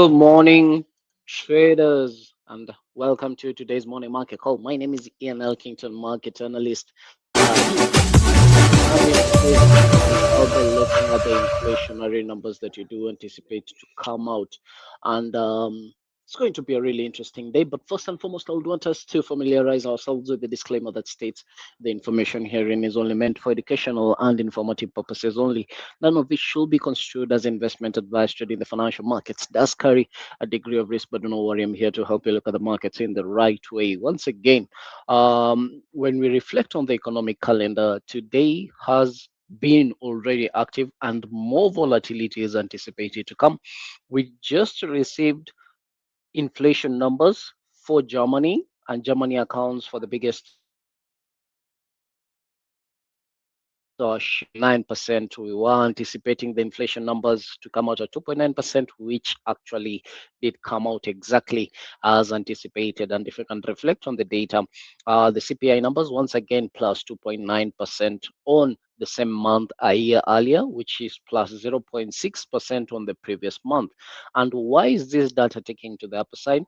Good morning, traders, and welcome to today's morning market call. My name is Ian Elkington, market analyst here. And in today's session, I'll be looking at the inflationary numbers that you do anticipate to come out. And it's going to be a really interesting day. But first and foremost, I would want us to familiarize ourselves with the disclaimer that states the information herein is only meant for educational and informative purposes only. None of it should be construed as investment advice. Trading the financial markets does carry a degree of risk, but don't worry, I'm here to help you look at the markets in the right way. Once again, when we reflect on the economic calendar, today has been already active and more volatility is anticipated to come. We just received inflation numbers for Germany, and Germany accounts for the biggest 9%. We were anticipating the inflation numbers to come out at 2.9%, which actually did come out exactly as anticipated. And if we can reflect on the data, the CPI numbers once again plus 2.9% on the same month a year earlier, which is plus 0.6% on the previous month. And why is this data taking to the upper side?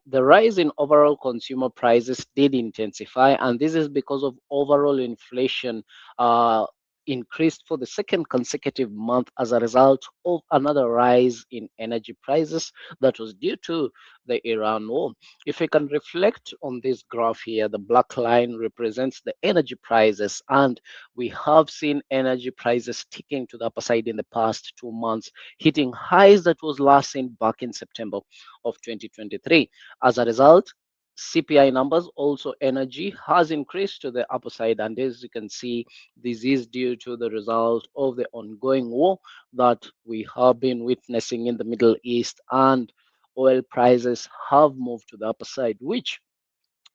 The rise in overall consumer prices did intensify, and this is because of overall inflation uh, increased for the second consecutive month as a result of another rise in energy prices that was due to the Iran war. If we can reflect on this graph here, the black line represents the energy prices, and we have seen energy prices ticking to the upper side in the past 2 months, hitting highs that was last seen back in September of 2023. As a result, CPI numbers, also energy, has increased to the upper side. And as you can see, this is due to the result of the ongoing war that we have been witnessing in the Middle East. And oil prices have moved to the upper side, which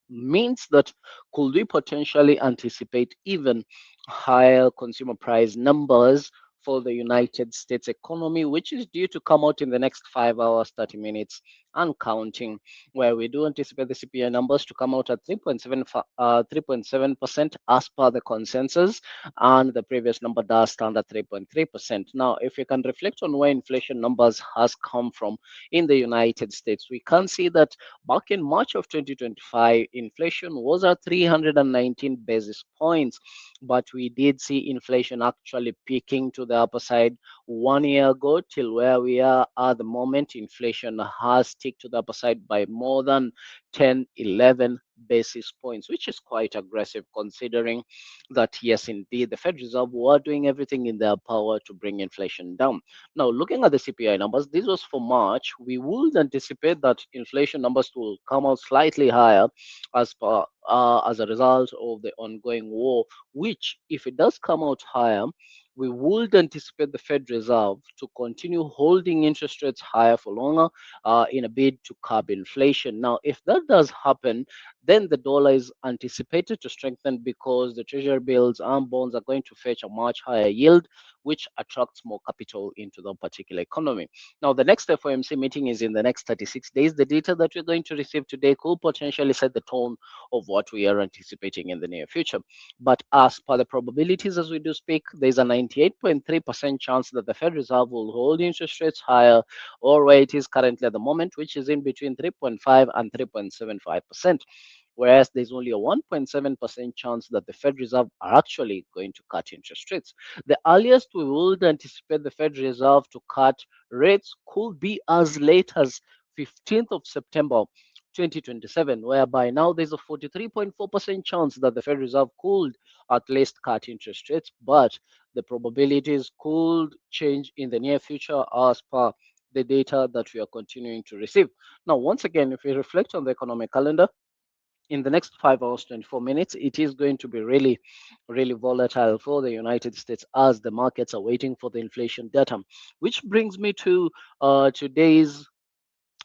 means that could we potentially anticipate even higher consumer price numbers for the United States economy, which is due to come out in the next 5 hours, 30 minutes, and counting, where we do anticipate the CPI numbers to come out at 3.7% as per the consensus, and the previous number does stand at 3.3%. Now, if we can reflect on where inflation numbers has come from in the United States, we can see that back in March of 2025, inflation was at 319 basis points, but we did see inflation actually peaking to the upper side 1 year ago till where we are at the moment. Inflation has ticked to the upper side by more than 10, 11 basis points, which is quite aggressive considering that, yes, indeed, the Fed Reserve were doing everything in their power to bring inflation down. Now, looking at the CPI numbers, this was for March. We would anticipate that inflation numbers will come out slightly higher as a result of the ongoing war, which, if it does come out higher, we would anticipate the Fed Reserve to continue holding interest rates higher for longer in a bid to curb inflation. Now, if that does happen, then the dollar is anticipated to strengthen because the treasury bills and bonds are going to fetch a much higher yield, which attracts more capital into the particular economy. Now, the next FOMC meeting is in the next 36 days. The data that we're going to receive today could potentially set the tone of what we are anticipating in the near future. But as per the probabilities as we do speak, there's a 98.3% chance that the Fed Reserve will hold interest rates higher or where it is currently at the moment, which is in between 3.5 and 3.75%. Whereas there's only a 1.7% chance that the Fed Reserve are actually going to cut interest rates. The earliest we would anticipate the Fed Reserve to cut rates could be as late as 15th of September 2027, whereby now there's a 43.4% chance that the Fed Reserve could at least cut interest rates, but the probabilities could change in the near future as per the data that we are continuing to receive. Now, once again, if we reflect on the economic calendar, in the next 5 hours, 24 minutes, it is going to be really, really volatile for the United States as the markets are waiting for the inflation data, which brings me to today's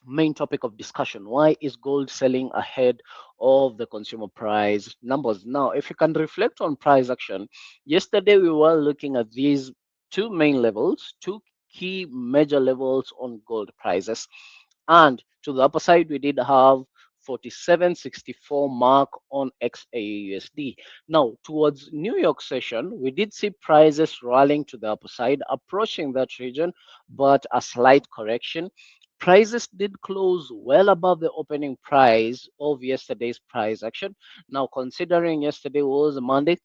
main topic of discussion. Why is gold selling ahead of the consumer price numbers? Now, if you can reflect on price action, yesterday we were looking at these two main levels, two key major levels on gold prices. And to the upper side, we did have 47.64 mark on XAUSD. Now, towards New York session, we did see prices rallying to the upper side, approaching that region, but a slight correction Prices did close well above the opening price of yesterday's price action. Now, considering yesterday was Monday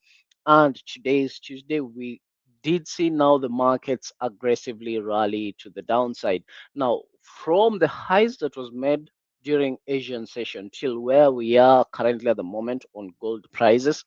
and today is Tuesday, we did see now the markets aggressively rally to the downside. Now, from the highs that was made during Asian session till where we are currently at the moment on gold prices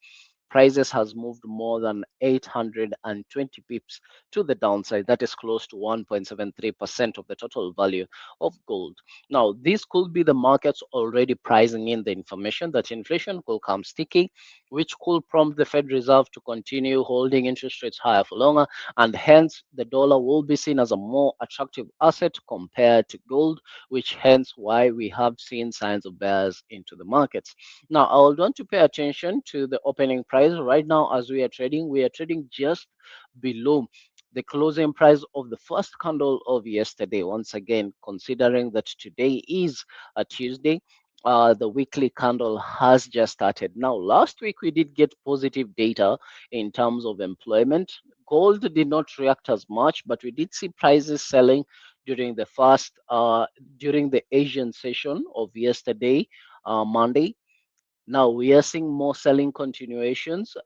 has moved more than 820 pips to the downside. That is close to 1.73% of the total value of gold. Now, this could be the markets already pricing in the information that inflation will come sticky, which could prompt the Fed Reserve to continue holding interest rates higher for longer, and hence the dollar will be seen as a more attractive asset compared to gold, which hence why we have seen signs of bears into the markets. Now, I would want to pay attention to the opening price. Right now, as we are trading just below the closing price of the first candle of yesterday. Once again, considering that today is a Tuesday, the weekly candle has just started. Now, last week we did get positive data in terms of employment. Gold did not react as much, but we did see prices selling during during the Asian session of yesterday, Monday. Now we are seeing more selling continuations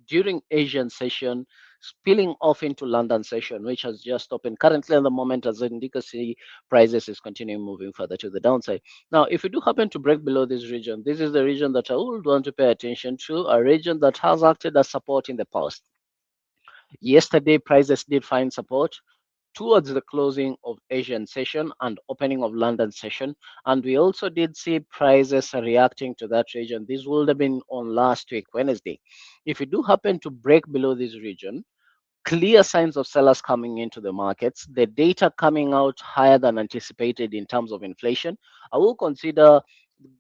during Asian session, spilling off into London session, which has just opened. Currently, at the moment, as indicacy prices is continuing moving further to the downside. Now, if we do happen to break below this region, this is the region that I would want to pay attention to, a region that has acted as support in the past. Yesterday, prices did find support towards the closing of Asian session and opening of London session. And we also did see prices reacting to that region. This would have been on last week, Wednesday. If you do happen to break below this region, clear signs of sellers coming into the markets, the data coming out higher than anticipated in terms of inflation, I will consider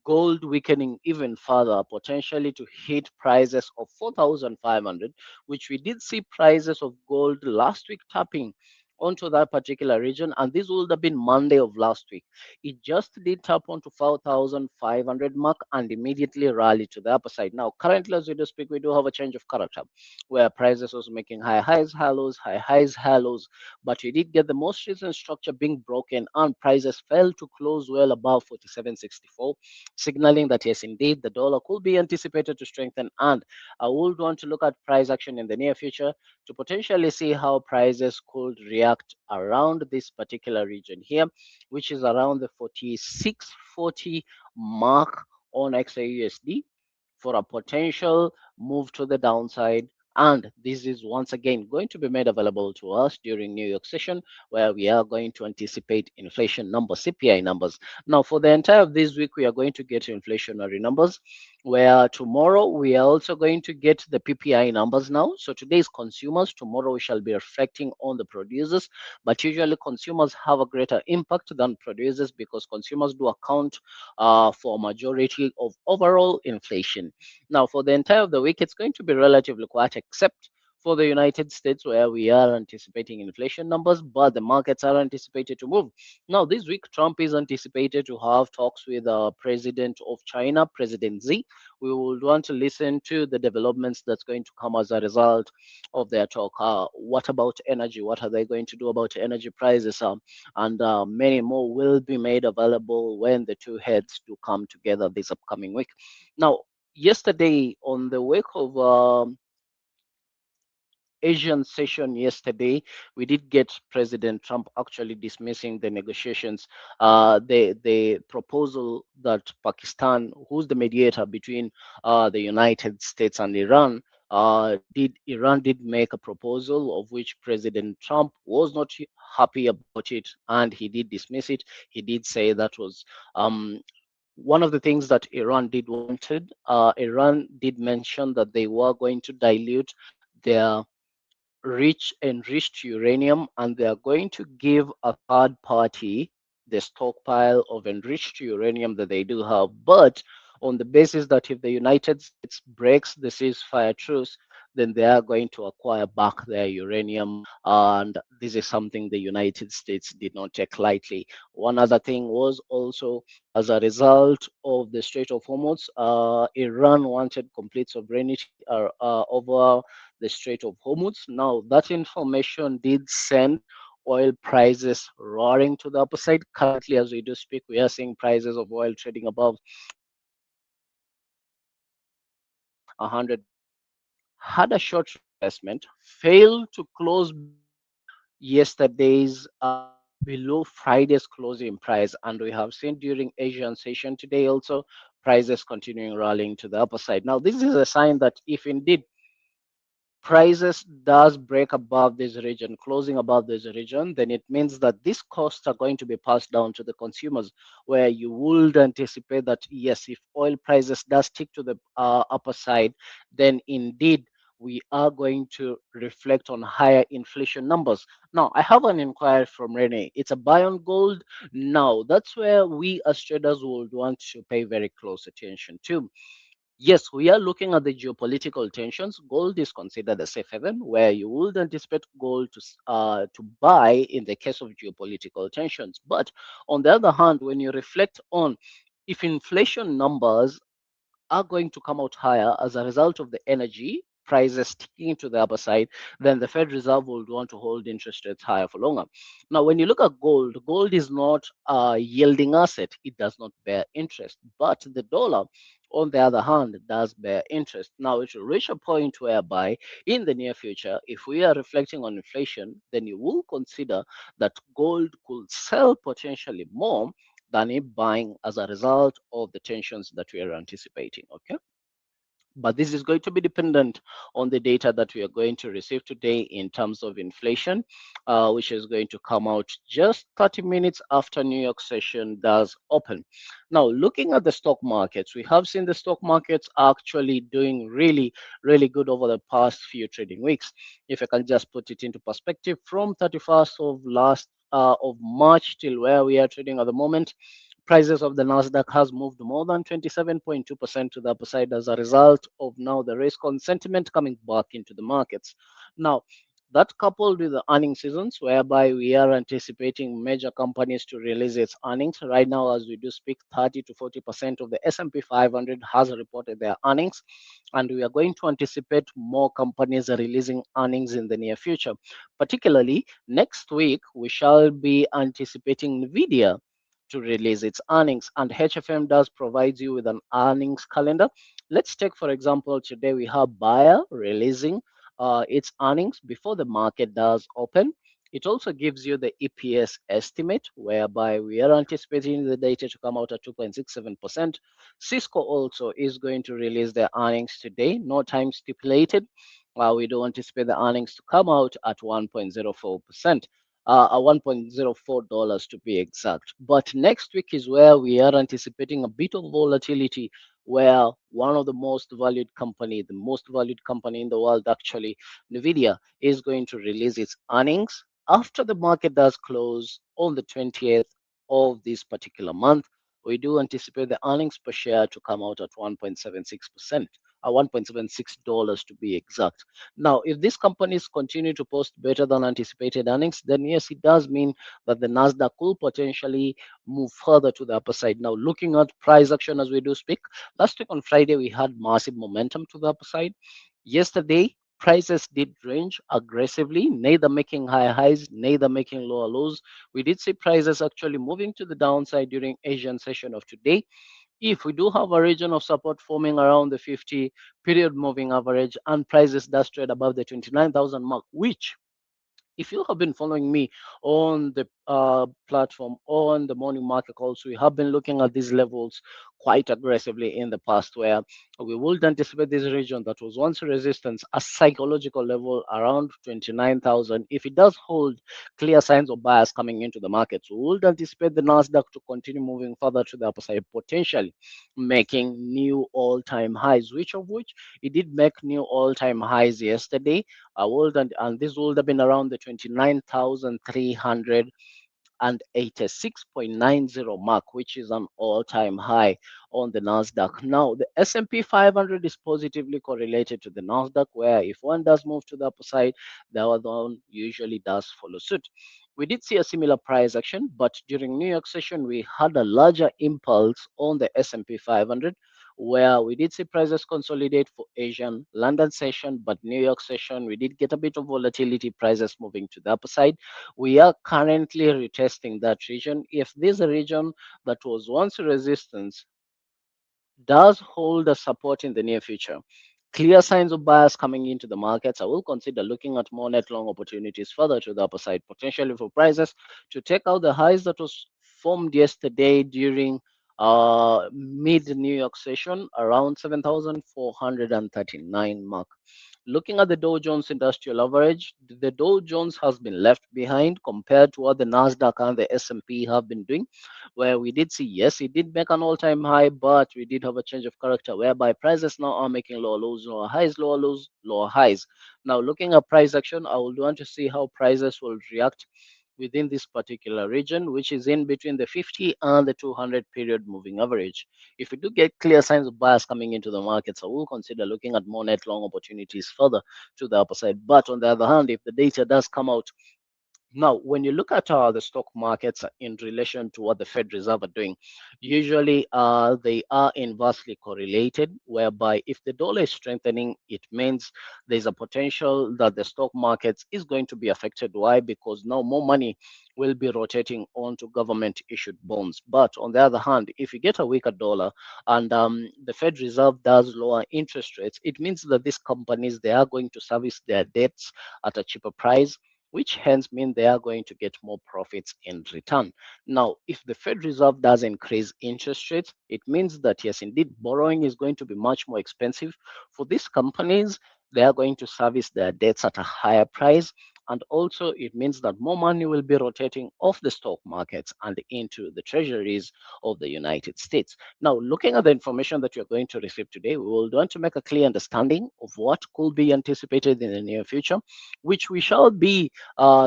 gold weakening even further, potentially to hit prices of 4,500, which we did see prices of gold last week tapping onto that particular region, and this would have been Monday of last week. It just did tap onto 4,500 mark and immediately rallied to the upper side. Now, currently, as we do speak, we do have a change of character where prices was making high highs, high lows, high highs, high lows, but we did get the most recent structure being broken and prices fell to close well above 47.64, signaling that yes, indeed, the dollar could be anticipated to strengthen. And I would want to look at price action in the near future to potentially see how prices could react around this particular region here, which is around the 46.40 mark on XAUSD for a potential move to the downside. And this is once again going to be made available to us during New York session, where we are going to anticipate inflation numbers, CPI numbers. Now, for the entire of this week, we are going to get inflationary numbers, where tomorrow we are also going to get the PPI numbers now. So today is consumers, tomorrow we shall be reflecting on the producers, but usually consumers have a greater impact than producers because consumers do account for majority of overall inflation. Now, for the entire of the week, it's going to be relatively quiet, except for the United States, where we are anticipating inflation numbers, but the markets are anticipated to move. Now, this week, Trump is anticipated to have talks with the president of China, President Xi. We would want to listen to the developments that's going to come as a result of their talk. What about energy? What are they going to do about energy prices? And many more will be made available when the two heads do come together this upcoming week. Now, yesterday, on the wake of Asian session yesterday, we did get President Trump actually dismissing the negotiations, the proposal that Pakistan, who's the mediator between the United States and Iran, did Iran did make a proposal of which President Trump was not happy about it, and he did dismiss it. He did say that was one of the things that Iran did wanted. Iran did mention that they were going to dilute their enriched uranium, and they are going to give a third party the stockpile of enriched uranium that they do have, but on the basis that if the United States breaks the ceasefire truce, then they are going to acquire back their uranium. And this is something the United States did not take lightly. One other thing was also as a result of the Strait of Hormuz, Iran wanted complete sovereignty over the Strait of Hormuz. Now, that information did send oil prices roaring to the upper side. Currently, as we do speak, we are seeing prices of oil trading above $100. Had a short retracement, failed to close yesterday's below Friday's closing price, and we have seen during Asian session today also prices continuing rallying to the upper side. Now, this is a sign that if indeed prices does break above this region, closing above this region, then it means that these costs are going to be passed down to the consumers, where you would anticipate that yes, if oil prices does stick to the upper side, then indeed we are going to reflect on higher inflation numbers. Now, I have an inquiry from Rene. It's a buy on gold. Now, that's where we as traders would want to pay very close attention to. Yes, we are looking at the geopolitical tensions. Gold is considered a safe haven where you would anticipate gold to buy in the case of geopolitical tensions. But on the other hand, when you reflect on if inflation numbers are going to come out higher as a result of the energy prices sticking to the upper side, then the Fed Reserve will want to hold interest rates higher for longer. Now, when you look at gold, gold is not a yielding asset. It does not bear interest. But the dollar, on the other hand, does bear interest. Now, it will reach a point whereby in the near future, if we are reflecting on inflation, then you will consider that gold could sell potentially more than it buying as a result of the tensions that we are anticipating. Okay. But this is going to be dependent on the data that we are going to receive today in terms of inflation, which is going to come out just 30 minutes after New York session does open. Now, looking at the stock markets, we have seen the stock markets actually doing really, really good over the past few trading weeks. If I can just put it into perspective, from 31st of March till where we are trading at the moment, prices of the Nasdaq has moved more than 27.2% to the upper side as a result of now the risk on sentiment coming back into the markets. Now, that coupled with the earning seasons, whereby we are anticipating major companies to release its earnings. Right now, as we do speak, 30 to 40% of the S&P 500 has reported their earnings, and we are going to anticipate more companies releasing earnings in the near future. Particularly next week, we shall be anticipating Nvidia to release its earnings, and HFM does provide you with an earnings calendar. Let's take, for example, today we have Bayer releasing its earnings before the market does open. It also gives you the EPS estimate, whereby we are anticipating the data to come out at 2.67%. Cisco also is going to release their earnings today, no time stipulated. We do anticipate the earnings to come out at 1.04%. $1.04 to be exact. But next week is where we are anticipating a bit of volatility, where one of the most valued company in the world, actually, Nvidia, is going to release its earnings after the market does close on the 20th of this particular month. We do anticipate the earnings per share to come out at 1.76%, $1.76 to be exact. Now, if these companies continue to post better than anticipated earnings, then yes, it does mean that the Nasdaq could potentially move further to the upper side. Now, looking at price action as we do speak, last week on Friday we had massive momentum to the upper side. Yesterday, prices did range aggressively, neither making high highs, neither making lower lows. We did see prices actually moving to the downside during Asian session of today. If we do have a region of support forming around the 50 period moving average and prices does trade above the 29,000 mark, which if you have been following me on the platform on the morning market calls, we have been looking at these levels quite aggressively in the past, where we would anticipate this region that was once a resistance, a psychological level around 29,000. If it does hold clear signs of bias coming into the markets, we would anticipate the Nasdaq to continue moving further to the upper side, potentially making new all-time highs, which it did make new all-time highs yesterday. And this would have been around the 29,300 and 86.90 mark, which is an all-time high on the Nasdaq. Now, the S&P 500 is positively correlated to the Nasdaq, where if one does move to the upper side, the other one usually does follow suit. We did see a similar price action, but during New York session, we had a larger impulse on the S&P 500, where we did see prices consolidate for Asian London session, but New York session, we did get a bit of volatility, prices moving to the upper side. We are currently retesting that region. If this region that was once a resistance does hold a support in the near future, clear signs of buyers coming into the markets, I will consider looking at more net long opportunities further to the upper side, potentially for prices to take out the highs that was formed yesterday during mid New York session around 7,439 mark. Looking at the Dow Jones Industrial Average, the Dow Jones has been left behind compared to what the Nasdaq and the S&P have been doing, where we did see, yes, it did make an all-time high, but we did have a change of character whereby prices now are making lower lows, lower lows, lower highs. Now, looking at price action, I would want to see how prices will react within this particular region, which is in between the 50 and the 200 period moving average. If we do get clear signs of buyers coming into the market, so we'll consider looking at more net long opportunities further to the upper side. But on the other hand, if the data does come out now, when you look at the stock markets in relation to what the Fed Reserve are doing, usually they are inversely correlated, whereby if the dollar is strengthening, it means there's a potential that the stock markets is going to be affected. Why? Because now more money will be rotating onto government issued bonds. But on the other hand, if you get a weaker dollar and the Fed Reserve does lower interest rates, it means that these companies, they are going to service their debts at a cheaper price, which hence mean they are going to get more profits in return. Now, if the Fed Reserve does increase interest rates, it means that yes, indeed, borrowing is going to be much more expensive for these companies. They are going to service their debts at a higher price. And also, it means that more money will be rotating off the stock markets and into the treasuries of the United States. Now, looking at the information that you're going to receive today, we will want to make a clear understanding of what could be anticipated in the near future, which we shall be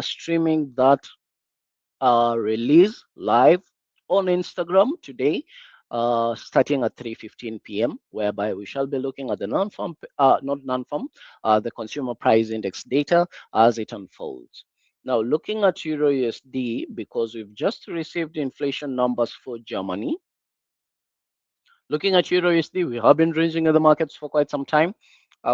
streaming that release live on Instagram today, starting at 3:15 p.m., whereby we shall be looking at the non-farm, not non-farm, the consumer price index data as it unfolds. Now, looking at Euro USD, because we've just received inflation numbers for Germany. Looking at Euro USD, we have been ranging in the markets for quite some time.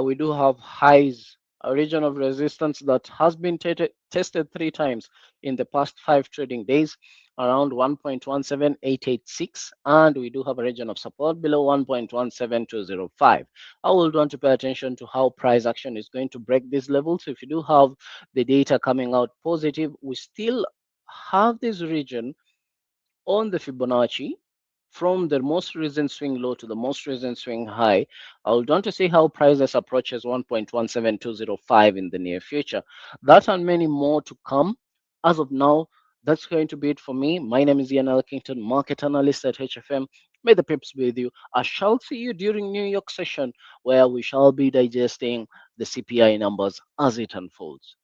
We do have highs, a region of resistance that has been tested three times in the past 5 trading days, around 1.17886, and we do have a region of support below 1.17205. I will want to pay attention to how price action is going to break these levels. So if you do have the data coming out positive, we still have this region on the Fibonacci from the most recent swing low to the most recent swing high. I would want to see how prices approaches 1.17205 in the near future. That and many more to come. As of now, that's going to be it for me. My name is Ian Elkington, market analyst at HFM. May the pips be with you. I shall see you during New York session where we shall be digesting the CPI numbers as it unfolds.